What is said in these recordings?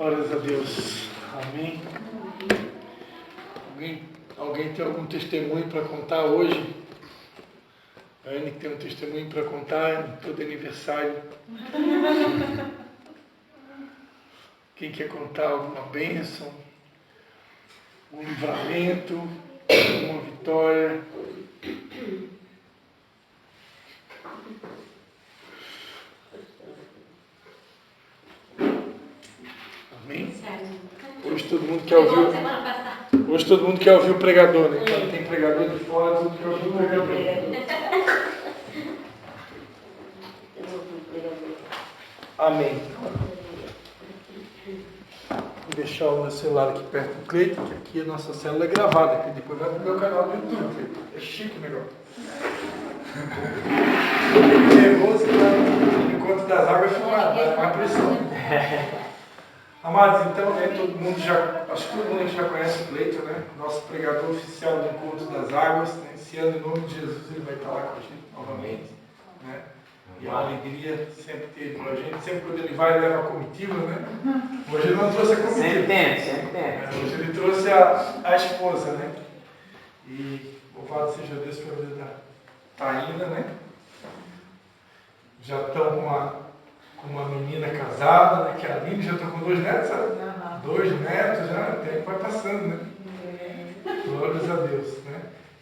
Glórias a Deus. Amém. Alguém tem algum testemunho para contar hoje? A Anne tem um testemunho para contar em todo aniversário. Quem quer contar alguma bênção, um livramento, uma vitória? Amém? Hoje todo mundo quer ouvir. Hoje todo mundo quer ouvir o pregador, né? Quando tem pregador de fora, todo mundo quer ouvir o pregador. Amém. Vou deixar o meu celular aqui perto do Cleiton, que aqui a nossa célula é gravada, que depois vai pro meu canal do YouTube, Cleiton. É chique o negócio. Nervoso, no encontro das águas filmado, vai mais pressão. Amados, então, né, acho que todo mundo já conhece o Cleiton, né? Nosso pregador oficial do Encontro das Águas, né? Esse ano, em nome de Jesus, ele vai estar lá com a gente novamente, né? E é uma alegria sempre ter ele com a gente. Sempre quando ele vai, ele leva a comitiva, né? Hoje ele não trouxe a comitiva. Sempre tem. Hoje ele trouxe a esposa, né? E louvado seja Deus pela vida da Taína, né? Já estão com uma menina casada, né? Que é a Aline, já estão com 2 netos, sabe? Uhum. 2 netos, já o tempo vai passando, né? Glórias a Deus, né?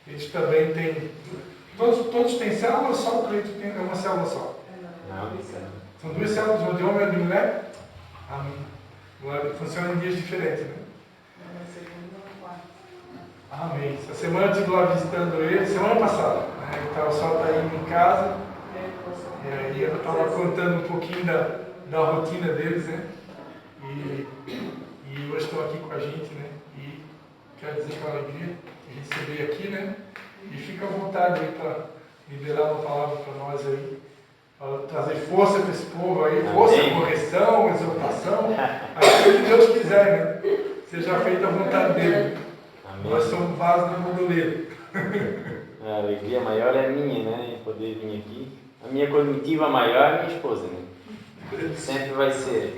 Eles também têm... Todos têm célula ou só o Cleiton tem uma célula só? Não. São 2 células, uma de homem e uma de mulher? Amém. Funciona em dias diferentes, né? Amém. Essa semana eu estive lá visitando ele, semana passada. Né? Ele estava só indo em casa. E aí eu estava contando um pouquinho da rotina deles, né? E hoje estão aqui com a gente, né? E quero dizer com alegria de receber aqui, né? E fica à vontade aí para liberar uma palavra para nós aí. Para trazer força para esse povo aí, força, correção, exortação, aquilo que Deus quiser, né? Seja feita a vontade dele. Amém. Nós somos vasos do moduleiro. A alegria maior é minha, né? Em poder vir aqui. A minha comitiva maior é minha esposa, né? Sempre vai ser.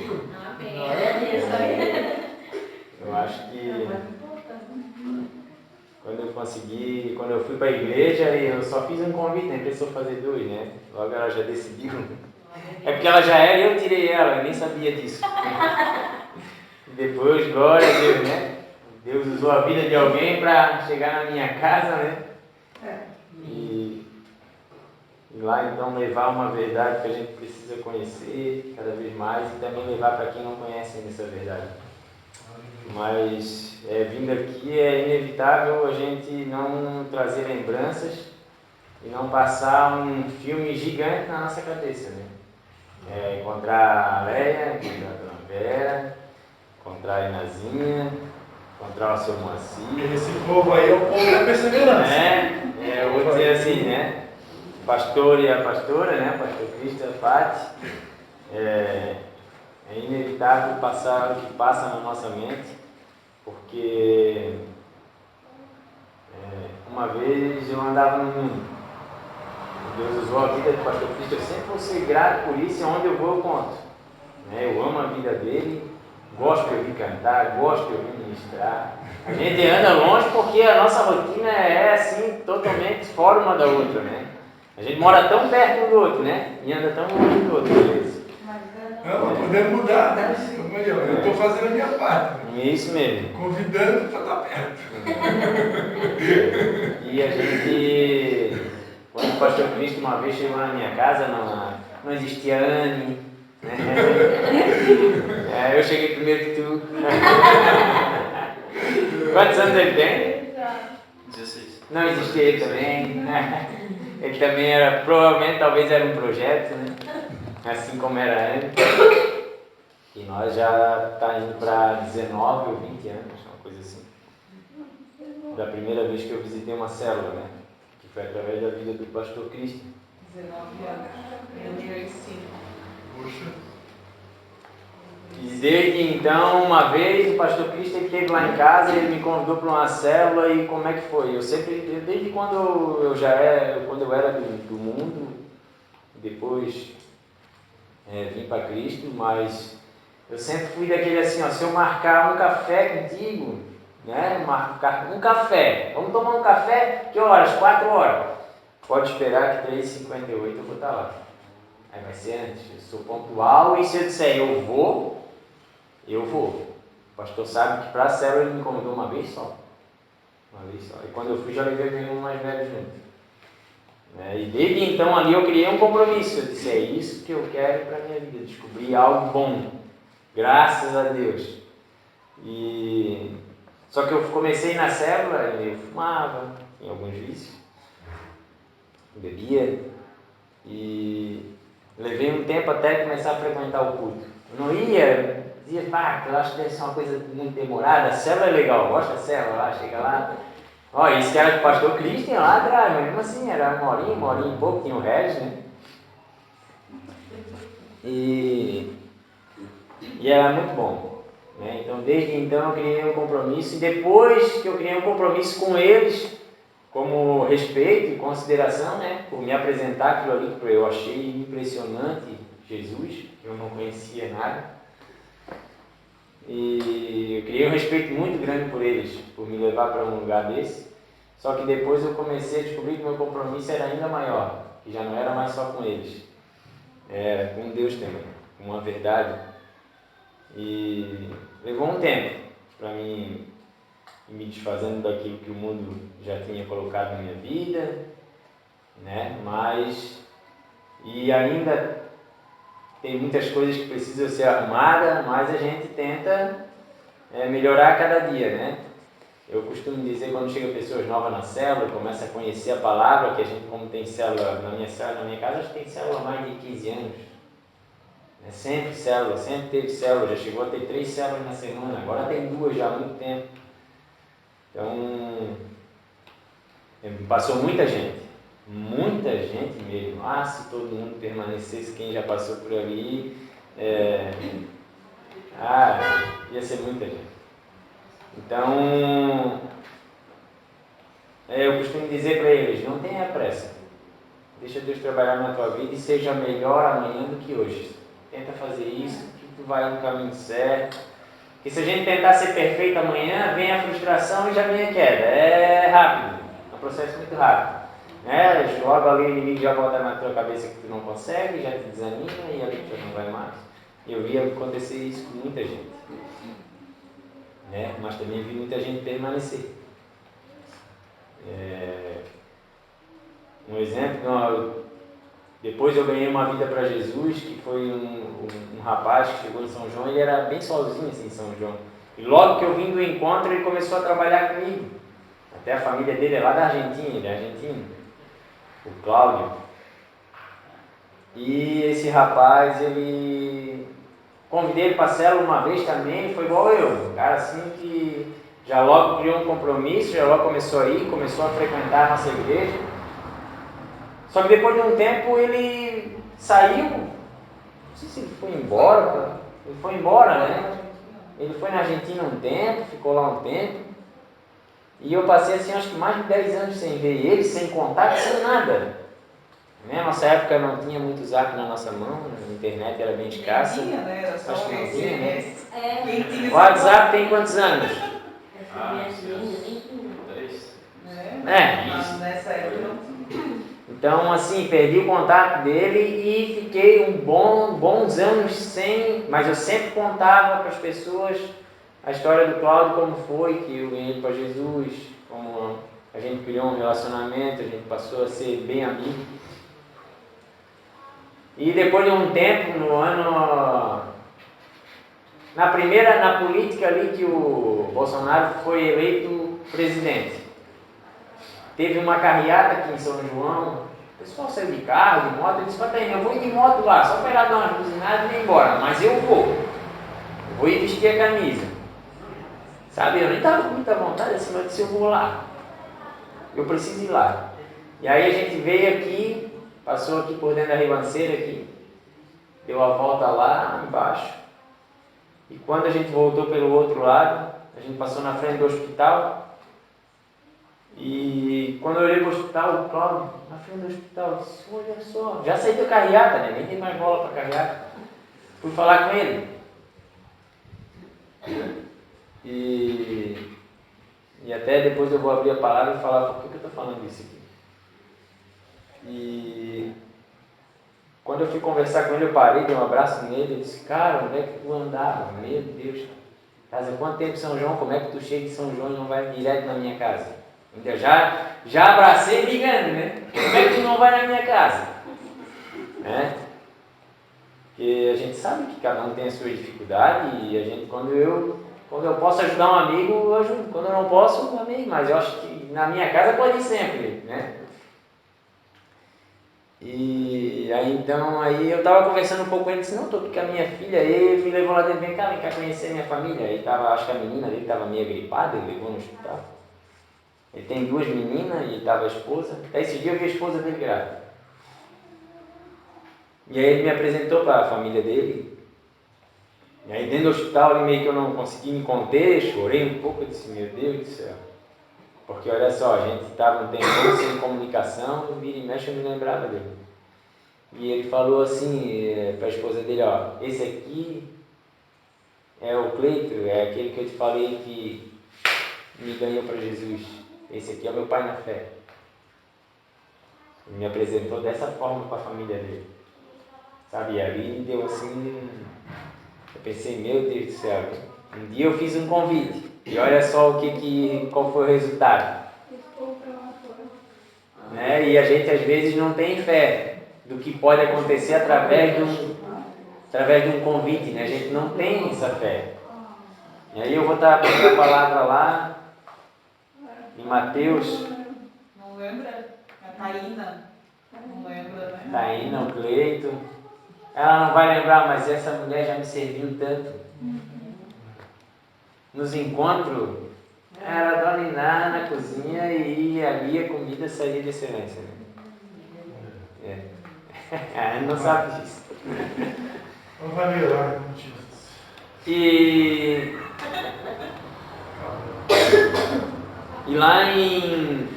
Amém. Eu acho que quando eu fui para a igreja, eu só fiz um convite, né? Pensou fazer 2, né? Logo ela já decidiu. É porque ela já era e eu tirei ela, eu nem sabia disso. Depois, glória a Deus, né? Deus usou a vida de alguém para chegar na minha casa, né? E lá então levar uma verdade que a gente precisa conhecer cada vez mais e também levar para quem não conhece ainda essa verdade. Mas vindo aqui é inevitável a gente não trazer lembranças e não passar um filme gigante na nossa cabeça, né? Encontrar a Leia, encontrar a Dona Vera, encontrar a Inazinha, encontrar o seu Moacir. Esse povo aí é o povo da perseverança. Eu vou dizer assim, né? O pastor e a pastora, né? O pastor Cristo e a Pati. É inevitável passar o que passa na nossa mente, porque uma vez eu andava no mundo. Deus usou a vida do pastor Cristo. Eu sempre vou ser grato por isso, e onde eu vou eu conto. Eu amo a vida dele, gosto de ouvir cantar, gosto de ouvir ministrar. A gente anda longe porque a nossa rotina é assim, totalmente fora uma da outra, né? A gente mora tão perto um do outro, né? E anda tão longe do outro, às vezes. Não, podemos mudar, né? Eu estou fazendo a minha parte. Né? Isso mesmo. Convidando para estar perto. E a gente, quando o pastor Cristo uma vez chegou na minha casa, não existia Anne, né? Eu cheguei primeiro que tu. Quantos anos ele tem? 16. Não existia ele também. Ele também era, provavelmente, talvez era um projeto, né? Assim como era antes. E nós já está indo para 19 ou 20 anos, uma coisa assim. Da primeira vez que eu visitei uma célula, né? Que foi através da vida do pastor Cristo. 19 anos. Eu 5. Poxa. E desde então, uma vez, o pastor Cristo esteve lá em casa, ele me convidou para uma célula. E como é que foi? Desde quando eu era do mundo, depois vim para Cristo, mas Eu sempre fui daquele assim, ó, se eu marcar um café contigo, né? Um café. Vamos tomar um café? Que horas? 4 horas. Pode esperar que 3h58 eu vou estar lá. Aí vai ser antes. Eu sou pontual e se eu disser eu vou, eu vou. O pastor sabe que para a célula ele me convidou uma vez só. Uma vez só. E quando eu fui já levei meu irmão mais velho junto. E desde então ali eu criei um compromisso. Eu disse, é isso que eu quero para a minha vida. Descobrir algo bom. Graças a Deus. Só que eu comecei na célula e eu fumava, tinha alguns vícios, bebia e levei um tempo até começar a frequentar o culto. Eu não ia, dizia, eu acho que deve ser uma coisa muito demorada, a célula é legal, gosta da célula lá, chega lá. Isso que era do pastor Christian lá atrás, mas mesmo assim, era uma horinha e pouco, tinha o Regis, né? E era muito bom. Então, desde então, eu criei um compromisso. E depois que eu criei um compromisso com eles, como respeito e consideração, por me apresentar aquilo ali, que eu achei impressionante, Jesus, eu não conhecia nada. E eu criei um respeito muito grande por eles, por me levar para um lugar desse. Só que depois eu comecei a descobrir que meu compromisso era ainda maior, que já não era mais só com eles, era com Deus também, com a verdade. E levou um tempo para mim ir me desfazendo daquilo que o mundo já tinha colocado na minha vida, e ainda tem muitas coisas que precisam ser arrumadas, mas a gente tenta melhorar cada dia, Eu costumo dizer, quando chegam pessoas novas na célula, começa a conhecer a palavra, que a gente, como tem célula, na minha casa, acho que tem célula há mais de 15 anos. Sempre célula, sempre teve célula, já chegou a ter 3 células na semana, agora tem 2 já há muito tempo. Então, passou muita gente mesmo. Se todo mundo permanecesse, quem já passou por ali, ia ser muita gente. Então, eu costumo dizer para eles, não tenha pressa, deixa Deus trabalhar na tua vida e seja melhor amanhã do que hoje. Tenta fazer isso, que tu vai no caminho certo. Porque se a gente tentar ser perfeito amanhã, vem a frustração e já vem a queda. É rápido, é um processo muito rápido. Logo ali o inimigo já bota na tua cabeça que tu não consegue, já te desanima e ali tu não vai mais. Eu vi acontecer isso com muita gente. Mas também vi muita gente permanecer. Um exemplo, depois eu ganhei uma vida para Jesus, que foi um rapaz que chegou em São João, ele era bem sozinho assim, em São João. E logo que eu vim do encontro, ele começou a trabalhar comigo. Até a família dele é lá da Argentina, ele é argentino, o Cláudio. E esse rapaz, convidei ele para a célula uma vez também, foi igual eu, um cara assim que já logo criou um compromisso, já logo começou a ir, começou a frequentar a nossa igreja. Só que depois de um tempo ele saiu, não sei se ele foi embora, Ele foi na Argentina um tempo, ficou lá um tempo. E eu passei assim, acho que mais de 10 anos sem ver ele, sem contato, sem nada. Na nossa época não tinha muito zap na nossa mão, a internet era bem escassa. Era só acho que não tinha, né? Quem O WhatsApp tem quantos anos? 10. Isso. Nessa época não tinha. Então, assim, perdi o contato dele e fiquei bons anos sem, mas eu sempre contava para as pessoas a história do Cláudio, como foi que eu ganhei para Jesus, como a gente criou um relacionamento, a gente passou a ser bem amigo. E depois de um tempo, na política ali que o Bolsonaro foi eleito presidente, teve uma carreata aqui em São João. O pessoal saiu de carro, de moto, eu disse, eu vou ir de moto lá, só para ir lá dar umas buzinadas e ir embora, mas eu vou ir vestir a camisa. Sabe, eu nem estava com muita vontade assim, mas eu disse, eu vou lá, eu preciso ir lá. E aí a gente veio aqui, passou aqui por dentro da ribanceira aqui, deu a volta lá embaixo, e quando a gente voltou pelo outro lado, a gente passou na frente do hospital. E quando eu olhei para o hospital, o Cláudio, na frente do hospital, eu disse, olha só, já saí da carreata, nem tem mais bola para carreata. Fui falar com ele. E até depois eu vou abrir a palavra e falar por que eu estou falando isso aqui. E quando eu fui conversar com ele, eu parei, dei um abraço nele, e disse, cara, onde é que tu andava? Meu Deus, casa, quanto tempo São João? Como é que tu chega de São João e não vai direto na minha casa? Então, já abracei ligando, né? Como é que tu não vai na minha casa? Né? Porque a gente sabe que cada um tem a sua dificuldade e a gente, quando eu posso ajudar um amigo, eu ajudo. Quando eu não posso, um amigo, mas eu acho que na minha casa pode ir sempre, né? E aí então, aí eu estava conversando um pouco com ele, disse, não, estou aqui com a minha filha, ele me levou lá dentro, vem cá conhecer minha família. Aí tava, acho que a menina dele estava meio gripada, ele levou no hospital. Ele tem 2 meninas e estava a esposa. Até esse dia eu vi a esposa dele grávida. E aí ele me apresentou para a família dele. E aí dentro do hospital, ele meio que eu não consegui me conter, chorei um pouco, eu disse, meu Deus do céu. Porque olha só, a gente estava um tempo sem comunicação, vira e mexe eu me lembrava dele. E ele falou assim para a esposa dele, ó, esse aqui é o Cleito, é aquele que eu te falei que me ganhou para Jesus. Esse aqui é o meu pai na fé. Ele me apresentou dessa forma para a família dele. Sabe, e ali me deu assim, eu pensei, meu Deus do céu, um dia eu fiz um convite, e olha só qual foi o resultado. Né? E a gente às vezes não tem fé do que pode acontecer através de um convite, né? A gente não tem essa fé. E aí eu vou estar abrindo a palavra lá, em Mateus. Não lembra? A Taína. Não lembra, né? Taína, o Cleito. Ela não vai lembrar, mas essa mulher já me serviu tanto. Nos encontros, era a dona Iná na cozinha e ali a comida saía de excelência. Né? Ela não sabe disso. Não vai ver lá, não tinha. E lá em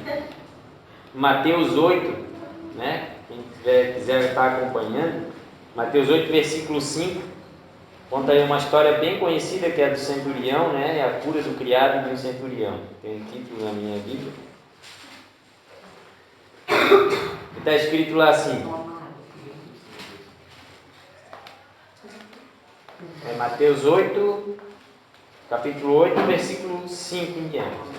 Mateus 8, né? Quem quiser estar acompanhando, Mateus 8, versículo 5, conta aí uma história bem conhecida que é do centurião, né? A cura do criado de um centurião. Tem um título na minha Bíblia. Está escrito lá assim. É Mateus 8, capítulo 8, versículo 5 em diante.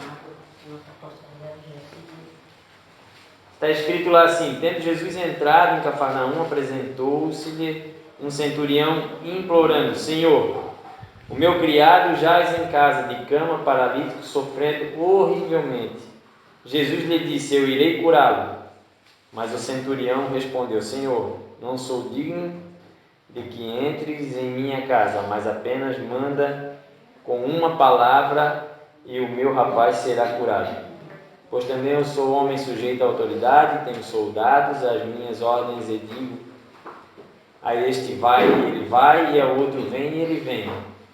Está escrito lá assim, tendo Jesus entrado em Cafarnaum, apresentou-se-lhe um centurião implorando, Senhor, o meu criado jaz em casa de cama, paralítico, sofrendo horrivelmente. Jesus lhe disse, eu irei curá-lo. Mas o centurião respondeu, Senhor, não sou digno de que entres em minha casa, mas apenas manda com uma palavra e o meu rapaz será curado. Pois também eu sou homem sujeito à autoridade, tenho soldados, as minhas ordens e digo, a este vai e ele vai, e ao outro vem e ele vem.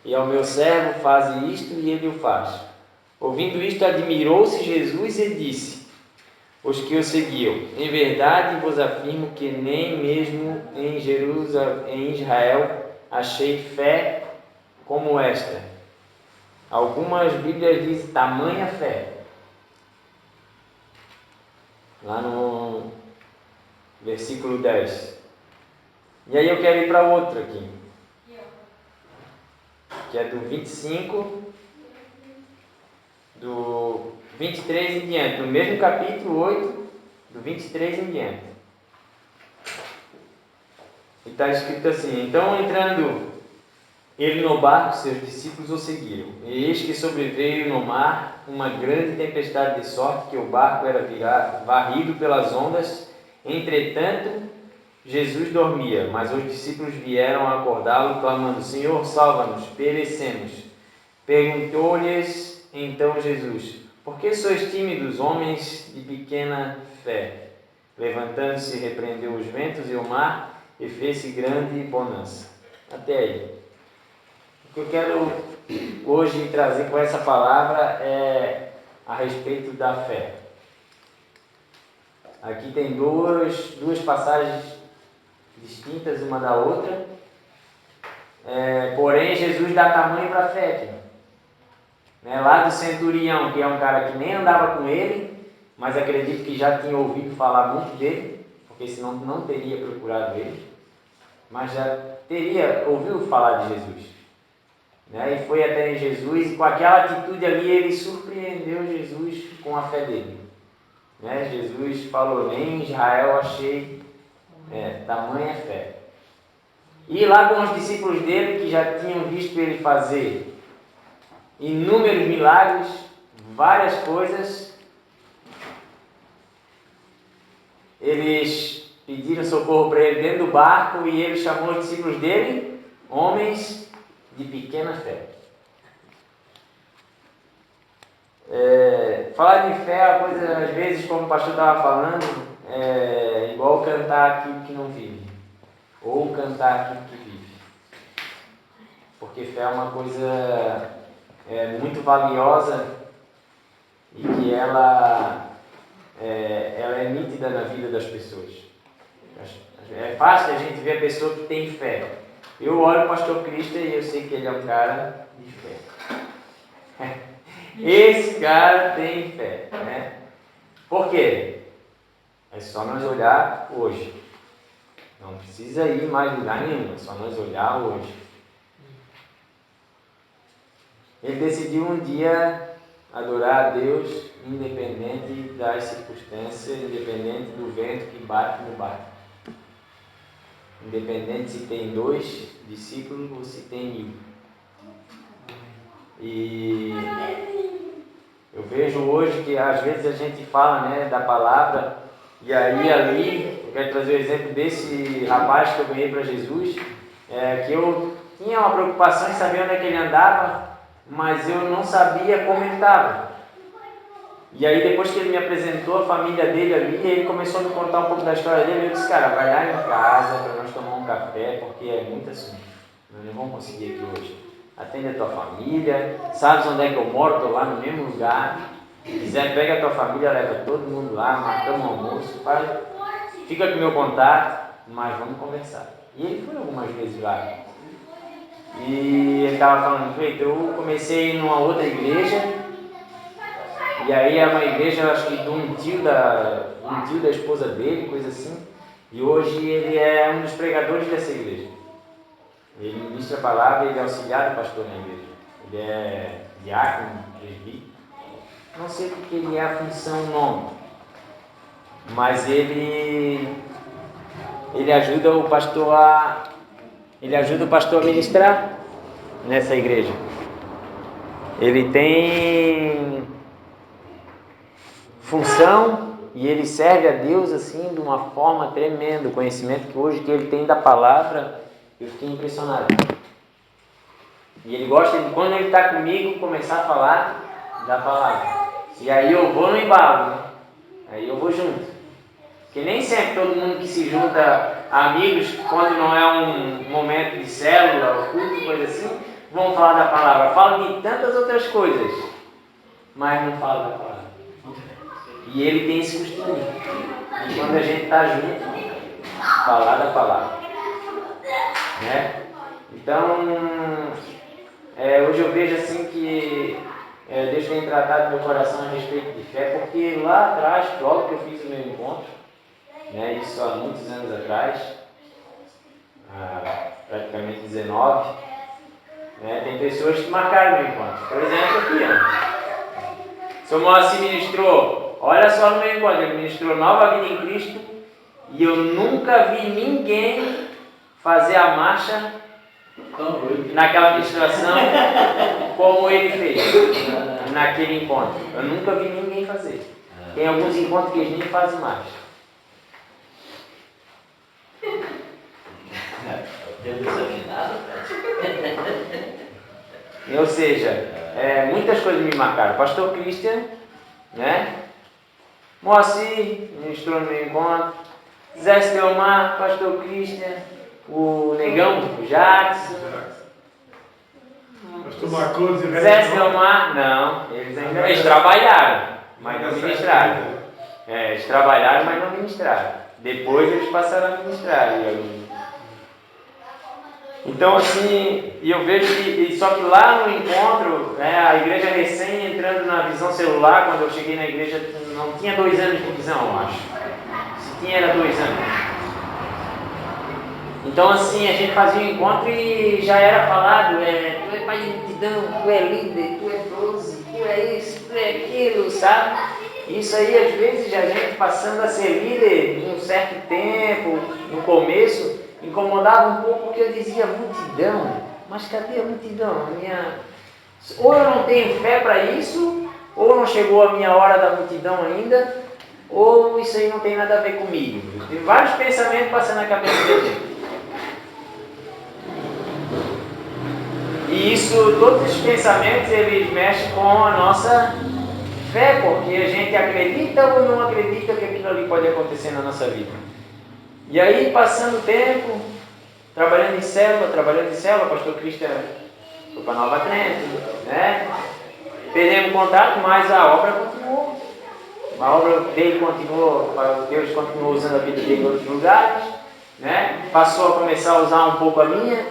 E ao meu servo faz isto e ele o faz. Ouvindo isto, admirou-se Jesus e disse, os que o seguiam, em verdade vos afirmo que nem mesmo em Israel achei fé como esta. Algumas Bíblias dizem tamanha fé. Lá no versículo 10. E aí eu quero ir para outro aqui, que é do 25, do 23 em diante, no mesmo capítulo 8, do 23 em diante. E está escrito assim, então entrando ele no barco, seus discípulos o seguiram. E eis que sobreveio no mar uma grande tempestade de sorte que o barco era varrido pelas ondas. Entretanto, Jesus dormia, mas os discípulos vieram a acordá-lo, clamando, Senhor, salva-nos, perecemos. Perguntou-lhes então Jesus, por que sois tímidos, homens de pequena fé? Levantando-se, repreendeu os ventos e o mar, e fez-se grande bonança. Até aí. O que eu quero hoje trazer com essa palavra é a respeito da fé. Aqui tem duas passagens distintas uma da outra, porém Jesus dá tamanho para a fé aqui. né, lá do centurião, que é um cara que nem andava com ele, mas acredito que já tinha ouvido falar muito dele, porque senão não teria procurado ele, mas já ouviu falar de Jesus, né, e foi até Jesus, e com aquela atitude ali ele surpreendeu Jesus com a fé dele, né. Jesus falou: nem em Israel achei tamanha fé. E lá com os discípulos dele, que já tinham visto ele fazer inúmeros milagres, várias coisas, eles pediram socorro para ele dentro do barco e ele chamou os discípulos dele homens de pequena fé. Falar de fé é uma coisa, às vezes, como o pastor estava falando, é igual cantar aquilo que não vive, ou cantar aquilo que vive. Porque fé é uma coisa muito valiosa e que ela é nítida na vida das pessoas. É fácil a gente ver a pessoa que tem fé. Eu olho o pastor Cristo e eu sei que ele é um cara de fé. Esse cara tem fé, né? Por quê? É só nós olhar hoje. Não precisa ir mais lugar nenhum, é só nós olhar hoje. Ele decidiu um dia adorar a Deus, independente das circunstâncias, independente do vento que bate no barco. Independente se tem 2 discípulos ou se tem 1000. E eu vejo hoje que às vezes a gente fala, né, da palavra, e aí ali, eu quero trazer o exemplo desse rapaz que eu ganhei para Jesus, que eu tinha uma preocupação em saber onde é que ele andava, mas eu não sabia como ele estava. E aí depois que ele me apresentou a família dele ali, ele começou a me contar um pouco da história dele, eu disse: cara, vai lá em casa para nós tomar um café, porque é muito assunto, nós não vamos conseguir aqui hoje. Atende a tua família, sabes onde é que eu moro, estou lá no mesmo lugar. Se quiser, pega a tua família, leva todo mundo lá, marcamos um almoço, fica com o meu contato, mas vamos conversar. E ele foi algumas vezes lá. E ele estava falando: feito, eu comecei numa outra igreja, e aí é uma igreja, acho que de um tio da esposa dele, coisa assim, e hoje ele é um dos pregadores dessa igreja. Ele ministra a palavra, ele é auxiliar do pastor na igreja. Ele é diácono, presbítero. Não sei o que ele é a função, o nome. Mas ele ajuda o pastor a ministrar nessa igreja. Ele tem função e ele serve a Deus assim de uma forma tremenda. O conhecimento que hoje que ele tem da palavra, eu fiquei impressionado. E ele gosta de, quando ele está comigo, começar a falar da palavra. E aí eu vou no embalo, né? Aí eu vou junto. Porque nem sempre todo mundo que se junta, amigos, quando não é um momento de célula, ou culto, coisa assim, vão falar da palavra. Falam de tantas outras coisas, mas não falam da palavra. E ele tem esse costume. E quando a gente está junto, falar da palavra. Né? Então, hoje eu vejo assim que Deus tem tratado meu coração a respeito de fé, porque lá atrás, logo que eu fiz o meu encontro, né, isso há muitos anos atrás, praticamente 19, né, tem pessoas que marcaram meu encontro. Por exemplo, aqui, o Sr. Moacir ministrou, olha só no meu encontro, ele ministrou Nova Vida em Cristo, e eu nunca vi ninguém fazer a marcha naquela ministração como ele fez naquele encontro. Eu nunca vi ninguém fazer. Tem alguns encontros que eles nem fazem marcha. Ou seja, muitas coisas me marcaram. Pastor Christian, né? Moacir ministrou no meu encontro. Zé Stelmar, Pastor Christian, o Negão, o Jackson. Pastor Marcos e Zé Stelmar, não, eles trabalharam, mas não ministraram. Eles trabalharam, mas não ministraram. Depois eles passaram a ministrar. Então assim, eu vejo que, só que lá no encontro, né, a igreja recém entrando na visão celular. Quando eu cheguei na igreja, não tinha 2 anos de visão, eu acho. Se tinha, era 2 anos. Então, assim, a gente fazia um encontro e já era falado: tu é pai de multidão, tu é líder, tu é 12, tu é isso, tu é aquilo, sabe? Isso aí, às vezes, a gente passando a ser líder em um certo tempo, no começo, incomodava um pouco, porque eu dizia: multidão, mas cadê a multidão? Ou eu não tenho fé para isso, ou não chegou a minha hora da multidão ainda, ou isso aí não tem nada a ver comigo. Tem vários pensamentos passando na cabeça da gente. E isso, todos esses pensamentos, eles mexem com a nossa fé, porque a gente acredita ou não acredita que aquilo ali pode acontecer na nossa vida. E aí, passando o tempo, trabalhando em célula, o pastor Cristian foi para Nova Trento, né? Perdemos contato, mas a obra continuou. A obra dele continuou, Deus continuou usando a vida dele em outros lugares, né? Passou a começar a usar um pouco a minha.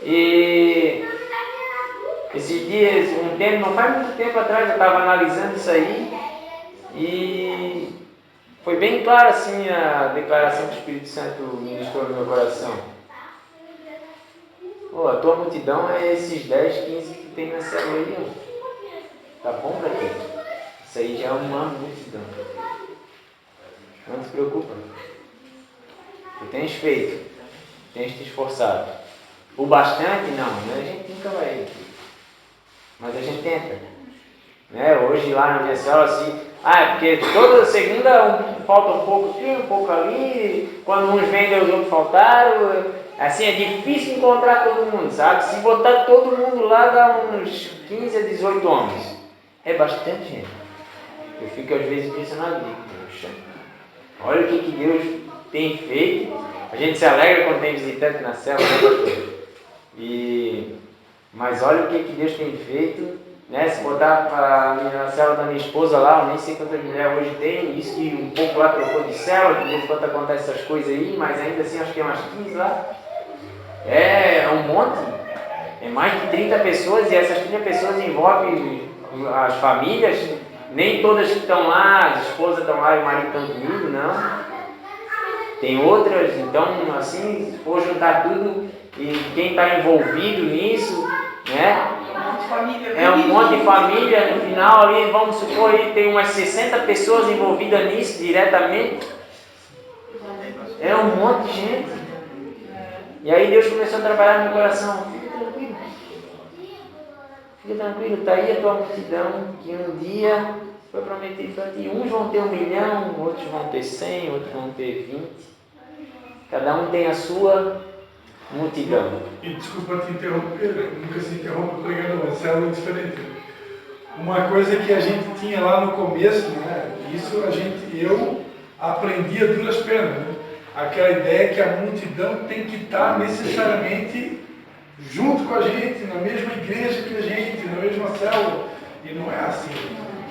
E esses dias, não faz muito tempo atrás, eu estava analisando isso aí e foi bem claro assim a declaração que o Espírito Santo ministrou no meu coração. A tua multidão é esses 10, 15 que tu tem na célula aí, ó. Tá bom pra ti? Isso aí já é uma multidão. Não te preocupa. Tu tens feito, tens te esforçado. O bastante, não, a gente nunca vai. Mas a gente tenta. Né? Hoje lá na minha célula, assim, porque toda segunda falta um pouco aqui, um pouco ali, quando uns vendem, os outros faltaram. Assim, é difícil encontrar todo mundo, sabe? Se botar todo mundo lá, dá uns 15 a 18 homens. É bastante gente. Eu fico às vezes impressionado, poxa, olha o que Deus tem feito. A gente se alegra quando tem visitante na célula, né? Mas olha o que Deus tem feito, né? Se botar a célula da minha esposa lá, eu nem sei quantas mulheres hoje tem, isso que um pouco lá trocou de célula, de vez em quando acontece essas coisas aí, mas ainda assim acho que tem umas 15 lá. É um monte, é mais de 30 pessoas, e essas 30 pessoas envolvem as famílias, nem todas que estão lá, as esposas estão lá e o marido estão comigo, não. Tem outras, então assim, se for juntar tudo e quem está envolvido nisso, né? É um monte de família, no final ali, vamos supor, aí tem umas 60 pessoas envolvidas nisso diretamente. É um monte de gente. E aí Deus começou a trabalhar no meu coração. Fica tranquilo, está aí a tua multidão, que um dia foi prometido para ti. Uns vão ter 1 milhão, outros vão ter 100, outros vão ter 20. Cada um tem a sua multidão. E desculpa te interromper, nunca se interrompe o pregador, mas é algo diferente. Uma coisa que a gente tinha lá no começo, né? Isso eu aprendi a duras penas, né? Aquela ideia que a multidão tem que estar necessariamente junto com a gente, na mesma igreja que a gente, na mesma célula. E não é assim.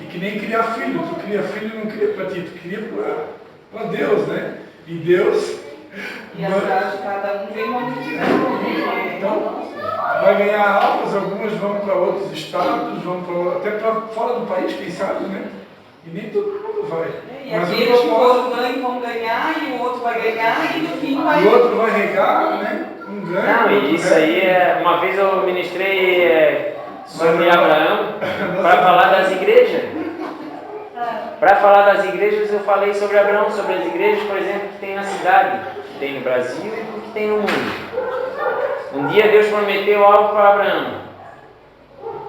E que nem criar filho. Tu cria filho e não cria para ti, tu cria para Deus, né? E Deus... E atrás de cada um vem uma multidão. Então, vai ganhar almas, algumas vão para outros estados, até para fora do país, quem sabe, né? E nem todo mundo vai. E aqueles que foram ganham vão ganhar, e o outro vai ganhar, e no fim vai... E o outro vai regar, né? Um ganha. Não, e isso aí uma vez eu ministrei sobre Abraão para falar das igrejas. Para falar das igrejas, eu falei sobre Abraão, sobre as igrejas, por exemplo, que tem na cidade, que tem no Brasil e que tem no mundo. Um dia Deus prometeu algo para Abraão.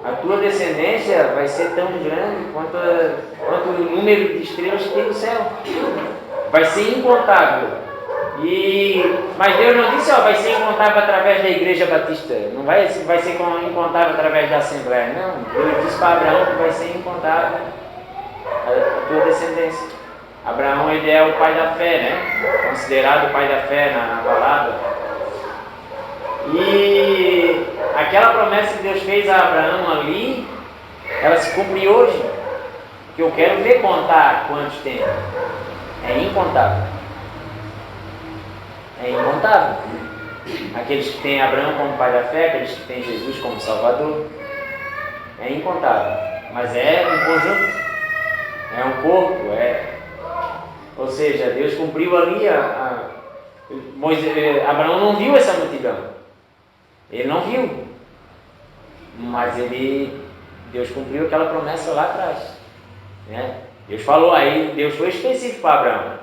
A tua descendência vai ser tão grande quanto o número de estrelas que tem no céu. Vai ser incontável. Mas Deus não disse, vai ser incontável através da Igreja Batista. Não vai ser incontável através da Assembleia. Não, Deus disse para Abraão que vai ser incontável a tua descendência. Abraão, ele é o pai da fé, né? Considerado o pai da fé na palavra. E aquela promessa que Deus fez a Abraão ali, ela se cumpre hoje. Que eu quero ver contar quantos tem. É incontável. É incontável. Aqueles que têm Abraão como pai da fé, aqueles que têm Jesus como Salvador. é incontável, mas é um conjunto, é um corpo, ou seja, Deus cumpriu ali Abraão não viu essa multidão, ele não viu, mas Deus cumpriu aquela promessa lá atrás, né? Deus falou aí, Deus foi específico para Abraão.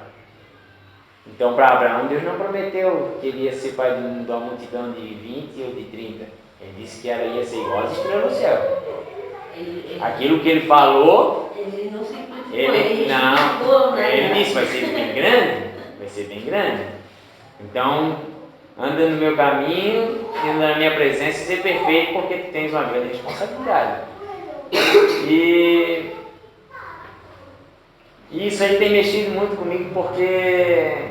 Então, para Abraão, Deus não prometeu que ele ia ser pai de uma multidão de 20 ou de 30. Ele disse que ia ser igual às estrelas no céu. Aquilo que ele falou, ele não se preocupou. ele disse, vai ser bem grande, vai ser bem grande. Então, anda no meu caminho, anda na minha presença e ser perfeito, porque tu tens uma grande responsabilidade. E isso aí tem mexido muito comigo, porque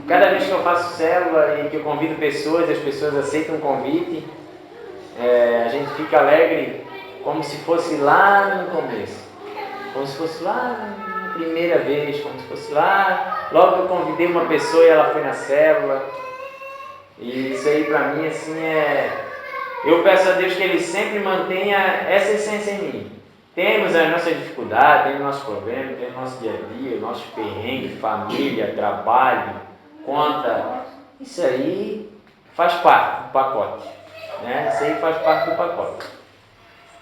cada vez que eu faço célula e que eu convido pessoas, as pessoas aceitam o convite, a gente fica alegre como se fosse lá no começo, como se fosse lá na primeira vez, como se fosse lá, logo que eu convidei uma pessoa e ela foi na célula. E isso aí para mim assim eu peço a Deus que Ele sempre mantenha essa essência em mim. Temos as nossas dificuldades, temos nossos problemas, temos nosso dia a dia, nossos perrengues, família, trabalho, conta. Isso aí faz parte do pacote, né? Isso aí faz parte do pacote.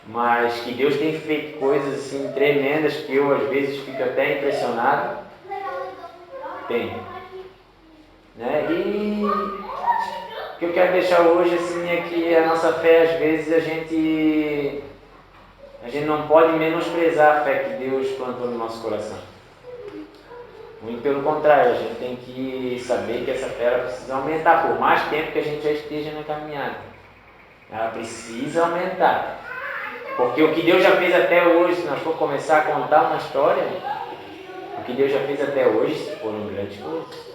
Mas que Deus tem feito coisas assim tremendas que eu às vezes fico até impressionado. Tem. Né? E o que eu quero deixar hoje assim é que a nossa fé, às vezes, a gente não pode menosprezar a fé que Deus plantou no nosso coração. Muito pelo contrário, a gente tem que saber que essa fé ela precisa aumentar, por mais tempo que a gente já esteja na caminhada. Ela precisa aumentar. Porque o que Deus já fez até hoje, se nós for começar a contar uma história, o que Deus já fez até hoje foram grandes coisas.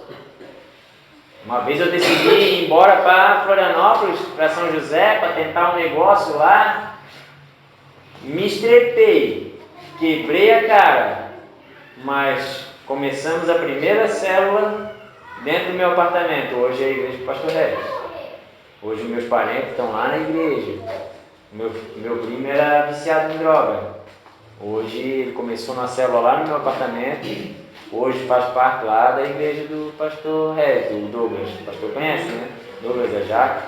Uma vez eu decidi ir embora para Florianópolis, para São José, para tentar um negócio lá. Me estrepei, quebrei a cara, mas começamos a primeira célula dentro do meu apartamento. Hoje é a igreja do Pastor Regis. Hoje meus parentes estão lá na igreja. Meu primo era viciado em droga. Hoje ele começou na célula lá no meu apartamento. Hoje faz parte lá da igreja do Pastor Regis, o Douglas. O pastor conhece, né? Douglas é Jaque.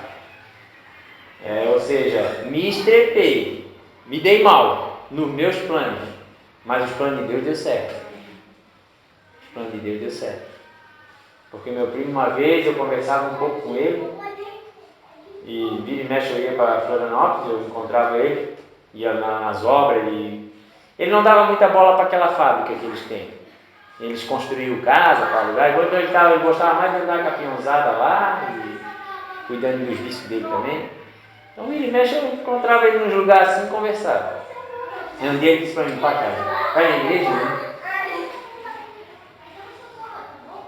Ou seja, me estrepei. Me dei mal nos meus planos, mas os planos de Deus deu certo. Os planos de Deus deu certo. Porque meu primo, uma vez, eu conversava um pouco com ele, e vira e mexe eu ia para Florianópolis, eu encontrava ele, ia nas obras, ele não dava muita bola para aquela fábrica que eles têm. Eles construíam casa para alugar, enquanto ele gostava mais de andar capinhãozada lá, e cuidando dos vícios dele também. Então, vira e mexe, eu encontrava ele nos lugares assim e conversava. E um dia ele disse para mim, pai, vai na igreja, né?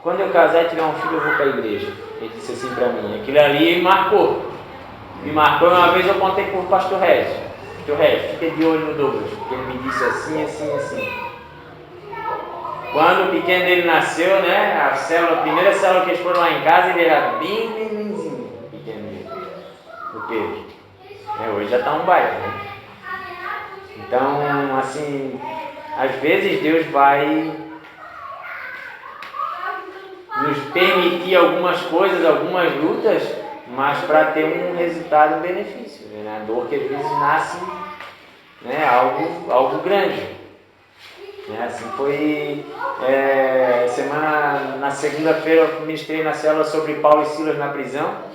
Quando eu casar e tiver um filho, eu vou para a igreja. Ele disse assim para mim, aquilo ali me marcou. Me marcou, uma vez eu contei para o Pastor Regis. Pastor Regis, fica de olho no Douglas, porque ele me disse assim, assim, assim. Quando o pequeno dele nasceu, né, a primeira célula que eles foram lá em casa, ele era bem meninozinho, o pequeno dele, o Pedro. Hoje já está um baita, né? Então, assim, às vezes Deus vai nos permitir algumas coisas, algumas lutas, mas para ter um resultado, um benefício. Né? A dor que às vezes nasce, né, algo grande. Né? Assim foi na segunda-feira eu ministrei na célula sobre Paulo e Silas na prisão,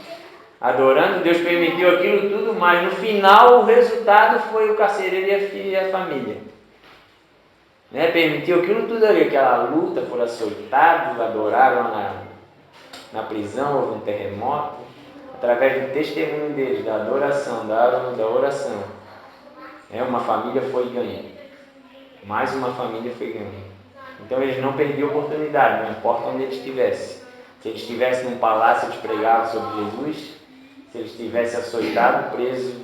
adorando. Deus permitiu aquilo tudo, mas no final o resultado foi o carcereiro e a filha e a família. Né? Permitiu aquilo tudo ali, aquela luta, foram açoitados, adoraram na prisão, houve um terremoto, através do testemunho deles, da adoração, da oração. Uma família foi ganha, mais uma família foi ganha. Então eles não perdiam a oportunidade, não importa onde eles estivessem. Se eles estivessem num palácio, eles pregavam sobre Jesus. Se eles estivessem açoitados, presos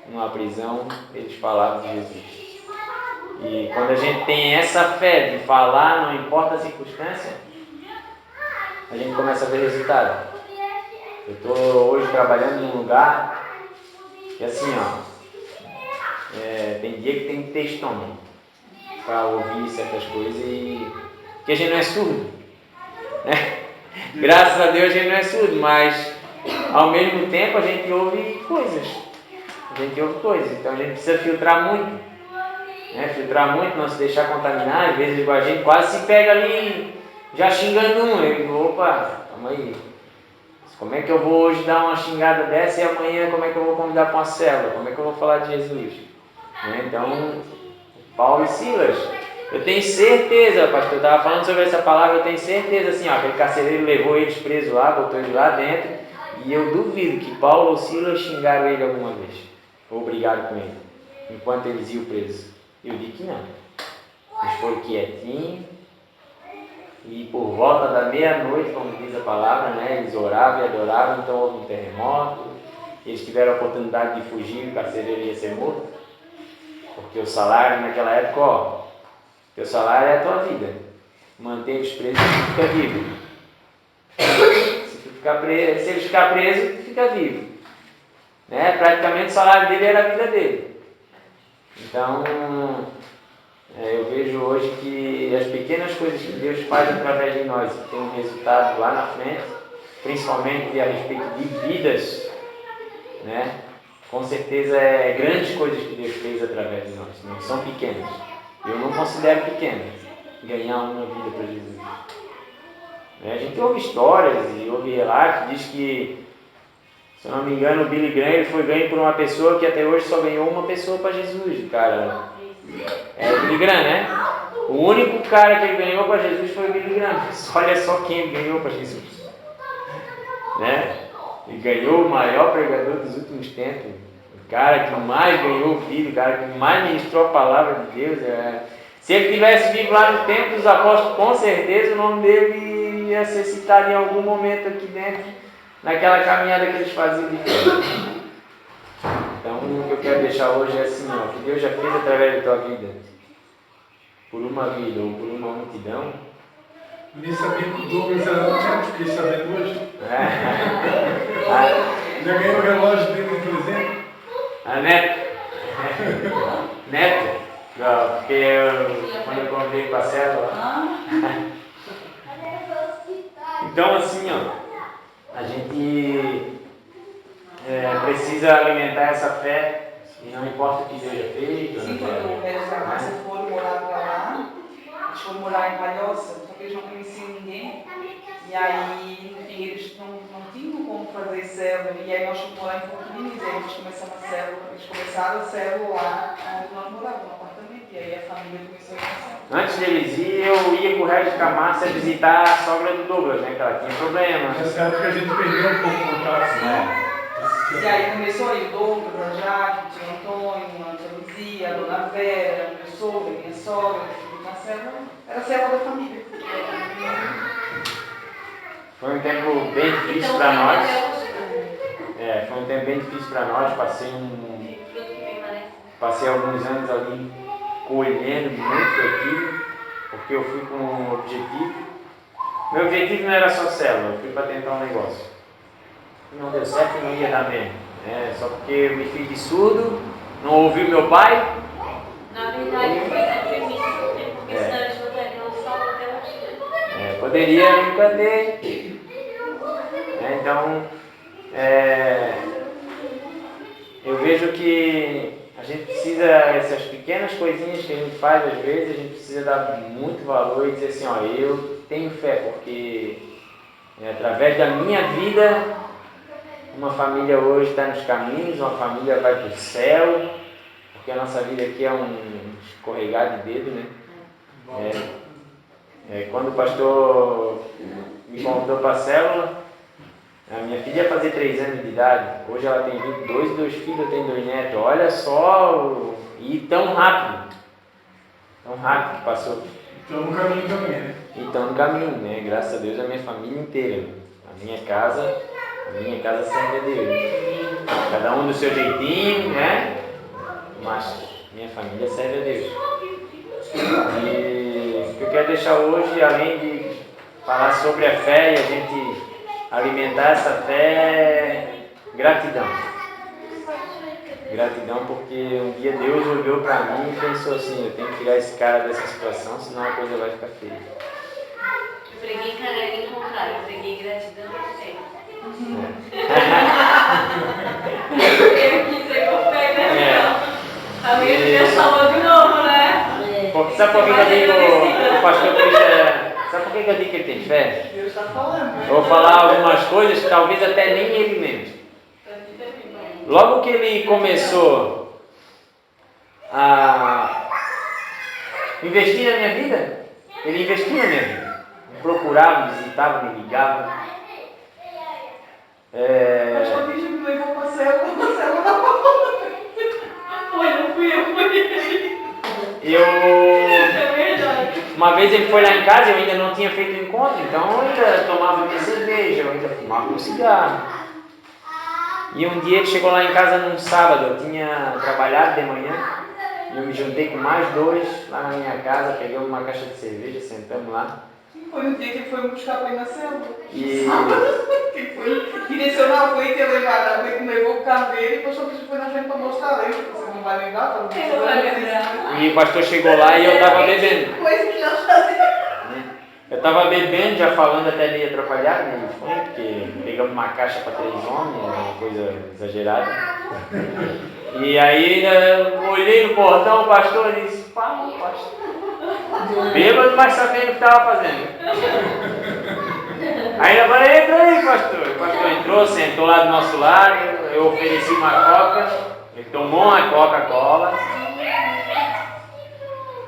numa prisão, eles falavam de Jesus. E quando a gente tem essa fé de falar, não importa a circunstância, a gente começa a ver resultado. Eu estou hoje trabalhando num lugar que assim, tem dia que tem que ter estômago para ouvir certas coisas que a gente não é surdo, né? Graças a Deus a gente não é surdo, mas ao mesmo tempo a gente ouve coisas. Então a gente precisa filtrar muito, né? Filtrar muito, não se deixar contaminar. Às vezes a gente quase se pega ali já xingando um. Eu digo, opa, calma aí. Como é que eu vou hoje dar uma xingada dessa e amanhã como é que eu vou convidar para uma célula? Como é que eu vou falar de Jesus? Né? Então, Paulo e Silas, eu tenho certeza, pastor, eu estava falando sobre essa palavra, eu tenho certeza assim, ó, aquele carcereiro levou eles presos lá, botou eles lá dentro, e eu duvido que Paulo ou Silas xingaram ele alguma vez, ou brigaram com ele, enquanto eles iam presos. Eu digo que não. Eles foram quietinhos, e por volta da meia-noite, como diz a palavra, né, eles oravam e adoravam, então houve um terremoto, eles tiveram a oportunidade de fugir, o carcereiro ia ser morto, porque o salário naquela época, ó, teu salário é a tua vida, mantém os presos e tu fica vivo. Se ele ficar preso, tu fica vivo, né? Praticamente o salário dele era a vida dele. Então, eu vejo hoje que as pequenas coisas que Deus faz através de nós tem um resultado lá na frente, principalmente a respeito de vidas, né? Com certeza grandes coisas que Deus fez através de nós, não são pequenas. Eu não considero pequeno ganhar uma vida para Jesus. A gente ouve histórias e ouve relatos, diz que, se eu não me engano, o Billy Graham foi ganho por uma pessoa que até hoje só ganhou uma pessoa para Jesus, cara. É o Billy Graham, né? O único cara que ele ganhou para Jesus foi o Billy Graham. Olha só quem ele ganhou para Jesus, né? Ele ganhou o maior pregador dos últimos tempos, o cara que mais ganhou vida, o cara que mais ministrou a palavra de Deus. Se ele tivesse vivo lá no tempo dos apóstolos, com certeza o nome dele ia ser citado em algum momento aqui dentro, naquela caminhada que eles faziam de vida. Então, o que eu quero deixar hoje é assim, ó, que Deus já fez através da tua vida, por uma vida ou por uma multidão. Eu nem sabia que o Douglas era neto, fiquei sabendo hoje. Já ganhou o relógio dele de presente? Neto? Porque quando eu convidei para a célula. Então, assim, ó, a gente precisa alimentar essa fé, e não importa o que Deus já fez. Sim, quando o resto da massa foram morar para lá, eles foram morar em Palhoça, só que eles não conheciam ninguém. E aí, enfim, eles não tinham como fazer célula. E aí nós fomos morar em Fortaleza, e aí eles começaram a célula lá onde nós morávamos, no apartamento. E aí a família começou a ir na célula. Antes deles ir, eu ia com o Regis Camargo visitar a sogra do Douglas, né? Que ela tinha problema. Nessa época a gente perdeu um pouco o contato, né? E aí começou aí o Douglas, a Jaque, o tio Antônio, a tia Luzia, a dona Vera, meu sogro, minha sogra, na célula. Era a célula da família. Foi um tempo bem difícil para nós. Foi um tempo bem difícil para nós. Passei alguns anos ali colhendo muito aquilo, porque eu fui com um objetivo. Meu objetivo não era só célula, eu fui para tentar um negócio. Não deu certo e não ia dar mesmo. Só porque eu me fiz de surdo, não ouvi o meu pai. Na verdade, foi sacrifício, porque senão eles não teriam salvo até hoje. Poderia, nunca ter. Então, eu vejo que a gente precisa, essas pequenas coisinhas que a gente faz às vezes, a gente precisa dar muito valor e dizer assim, ó, eu tenho fé, porque através da minha vida, uma família hoje está nos caminhos, uma família vai para o céu, porque a nossa vida aqui é um escorregar de dedo, né? Quando o pastor me convidou para a célula, a minha filha ia fazer 3 anos de idade, hoje ela tem 22, 2 filhos, eu tenho 2 netos, olha só, e tão rápido que passou. Então no caminho também, né? Então no caminho, né? Graças a Deus, a minha família inteira, a minha casa serve a Deus, cada um do seu jeitinho, né? Mas minha família serve a Deus. E o que eu quero deixar hoje, além de falar sobre a fé e a gente alimentar essa fé, gratidão. Gratidão porque um dia Deus olhou para mim e pensou assim, eu tenho que tirar esse cara dessa situação, senão a coisa vai ficar feia. Eu preguei carinho contrário, eu preguei gratidão e fé. Ele que entregou fé e gratidão. Alguém me salvou de novo, né? Sabe por que eu digo, o pastor Cristian, sabe por que eu digo que ele tem fé? Deus está falando. Eu vou falar algumas coisas que talvez até nem ele lembre. Logo que ele começou a investir na minha vida, ele investiu na minha vida. Me procurava, me visitava, me ligava. Mas quando a gente me levou para a célula não fui Uma vez ele foi lá em casa, eu ainda não tinha feito o encontro, então eu ainda tomava minha cerveja, eu ainda fumava um cigarro. E um dia ele chegou lá em casa num sábado, eu tinha trabalhado de manhã, e eu me juntei com mais dois lá na minha casa, pegamos uma caixa de cerveja, sentamos lá. Foi no dia que ele foi me buscar para ir na célula. E Ele foi direcional, foi ter levado, foi que me levou o carro dele e depois só foi na frente para mostrar ele. Você não vai lembrar? Para não vai lembrar. E o pastor chegou lá e eu estava bebendo. Coisa que nós fazemos. Eu estava bebendo, já falando até meio atrapalhado, né? Porque pegamos uma caixa para 3 homens, era uma coisa exagerada. E aí eu olhei no portão, o pastor disse, fala, pastor. Bêbado, mas sabendo o que estava fazendo. Aí eu falei, entra aí, pastor. O pastor entrou, sentou lá do nosso lado, eu ofereci uma coca, ele tomou uma Coca-Cola,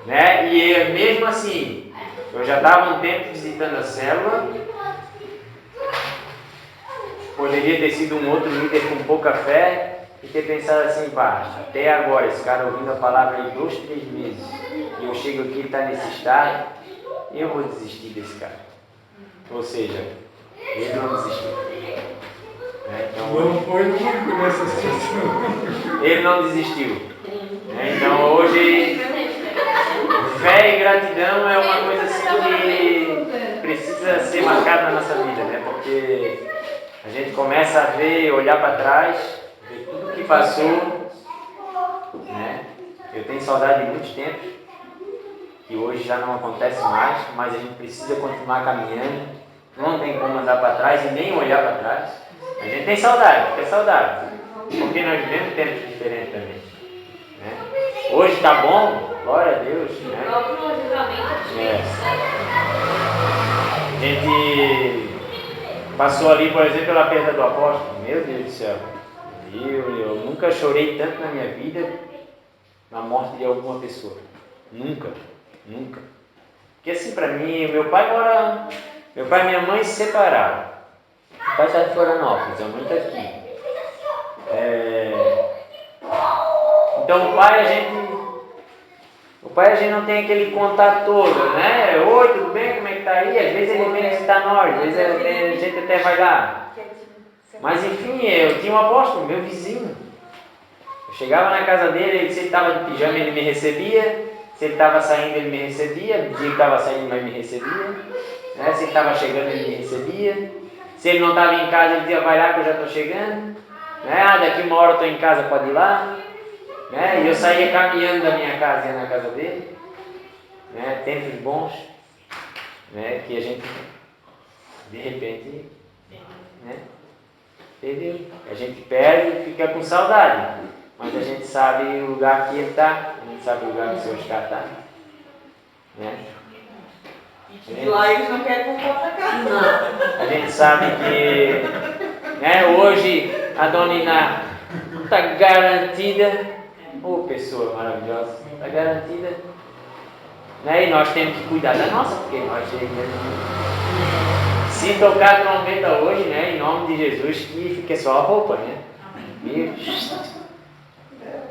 né? E mesmo assim, eu já estava um tempo visitando a célula, poderia ter sido um outro líder com pouca fé e ter pensado assim, pá, até agora, esse cara ouvindo a palavra aí 2, 3 meses, e eu chego aqui e está nesse estado, eu vou desistir desse cara. Ou seja, ele não desistiu. Então, Não foi o único nessa situação. ele não desistiu. Então hoje, fé e gratidão é uma coisa assim que precisa ser marcada na nossa vida, né? Porque a gente começa a ver, olhar para trás, ver tudo que passou, né? Eu tenho saudade de muitos tempos, que hoje já não acontece mais, mas a gente precisa continuar caminhando, não tem como andar para trás e nem olhar para trás. A gente tem saudade, quer saudade, porque nós vivemos tempos diferentes também, né? Hoje está bom, glória a Deus, né? A gente passou ali, por exemplo, pela perda do apóstolo, meu Deus do céu, eu nunca chorei tanto na minha vida na morte de alguma pessoa, nunca. Porque assim, para mim, meu pai e minha mãe se separaram. O pai está em Florianópolis, a mãe está aqui. Então o pai a gente não tem aquele contato todo, né? Oi, tudo bem? Como é que tá aí? Às vezes ele vem visitar nós, às vezes a gente até vai lá. Mas enfim, eu tinha um apóstolo, meu vizinho. Eu chegava na casa dele, se ele estava de pijama, ele me recebia. Se ele estava saindo, ele me recebia. No dia que estava saindo, ele me recebia. Né? Se ele estava chegando, ele me recebia. Se ele não estava em casa, ele dizia, vai lá que eu já estou chegando. Né? Daqui uma hora eu estou em casa, pode ir lá. Né? E eu saía caminhando da minha casa e ia na casa dele. Né? Tempos bons. Né? Que a gente, de repente, né? Perdeu. A gente perde e fica com saudade. Mas a gente sabe o lugar que ele está, a gente sabe o lugar que o seu Oscar está. Né? E de lá eles não querem voltar para casa. A gente sabe que, né, hoje a Dona Iná está garantida, pessoa maravilhosa, está garantida. Né? E nós temos que cuidar da nossa, porque nós se tocar a trombeta hoje, né, em nome de Jesus, que fique só a roupa, né?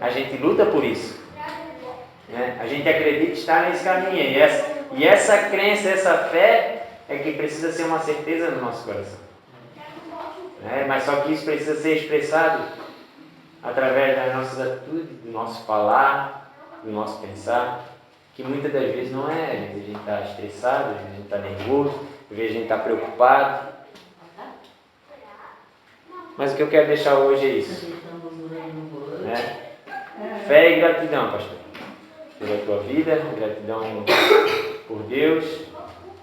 A gente luta por isso, né? A gente acredita estar nesse caminho, e essa crença, essa fé é que precisa ser uma certeza no nosso coração, né? Mas só que isso precisa ser expressado através das nossas atitudes, do nosso falar, do nosso pensar, que muitas das vezes não é. Às vezes a gente está estressado, às vezes a gente está nervoso, às vezes a gente está preocupado, mas o que eu quero deixar hoje é isso, né? Fé e gratidão, pastor, pela tua vida, gratidão por Deus,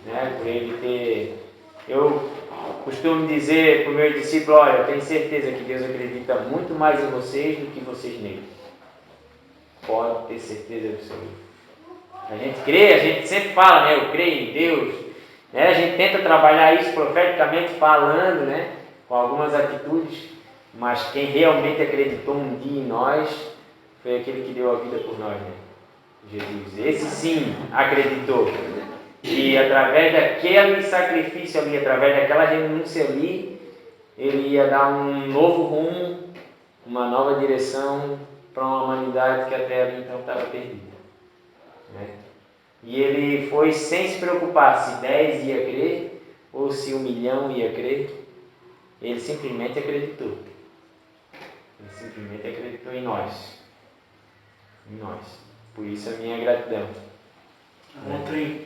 né, por Ele ter... Eu costumo dizer para os meus discípulos, olha, eu tenho certeza que Deus acredita muito mais em vocês do que vocês nele. Pode ter certeza absoluta. A gente crê, a gente sempre fala, né, eu creio em Deus, né, a gente tenta trabalhar isso profeticamente falando, né, com algumas atitudes, mas quem realmente acreditou um dia em nós foi aquele que deu a vida por nós, né? Jesus. Esse sim acreditou. E através daquele sacrifício ali, através daquela renúncia ali, ele ia dar um novo rumo, uma nova direção para uma humanidade que até ali então estava perdida, né? E ele foi sem se preocupar se 10 ia crer ou se 1 milhão ia crer. Ele simplesmente acreditou. Ele simplesmente acreditou em nós. Em nós. Por isso a minha gratidão. Ontem